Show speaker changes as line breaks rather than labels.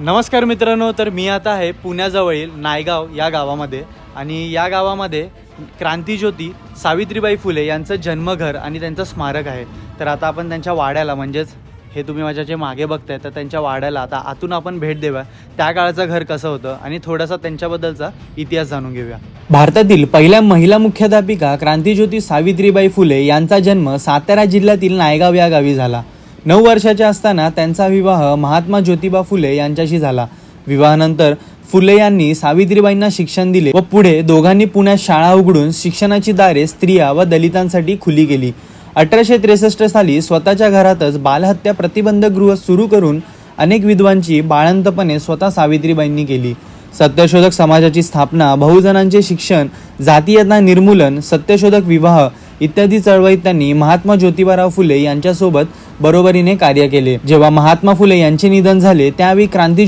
नमस्कार मित्रांनो, तर मी आता आहे पुण्याजवळील नायगाव या गावामध्ये आणि या गावामध्ये क्रांतिज्योती सावित्रीबाई फुले यांचं जन्मघर आणि त्यांचं स्मारक आहे. तर आता आपण त्यांच्या वाड्याला, म्हणजेच हे तुम्ही माझ्या जे मागे बघताय तर त्यांच्या वाड्याला आता आतून आपण भेट देऊया. त्या काळचं घर कसं होतं आणि थोडासा त्यांच्याबद्दलचा इतिहास जाणून घेऊया. भारतातील पहिल्या महिला मुख्याध्यापिका क्रांतिज्योती सावित्रीबाई फुले यांचा जन्म सातारा जिल्ह्यातील नायगाव या गावी झाला. 9 वर्षाच्या असताना त्यांचा विवाह महात्मा ज्योतिबा फुले यांच्याशी झाला. विवाहानंतर फुले यांनी सावित्रीबाईंना शिक्षण दिले व पुढे दोघांनी पुण्यात शाळा उघडून शिक्षणाची दारे स्त्रिया व दलितांसाठी खुली केली. 1863 साली स्वतःच्या घरातच बालहत्या प्रतिबंधक गृह सुरू करून अनेक विधवांची बाळंतपणे स्वतः सावित्रीबाईंनी केली. सत्यशोधक समाजाची स्थापना, बहुजनांचे शिक्षण, जातीयता निर्मूलन, सत्यशोधक विवाह इत्यादी चळवळीत त्यांनी महात्मा ज्योतिबाराव फुले यांच्यासोबत बरोबरीने कार्य केले. जेव्हा महात्मा फुले यांचे निधन झाले त्यावेळी क्रांती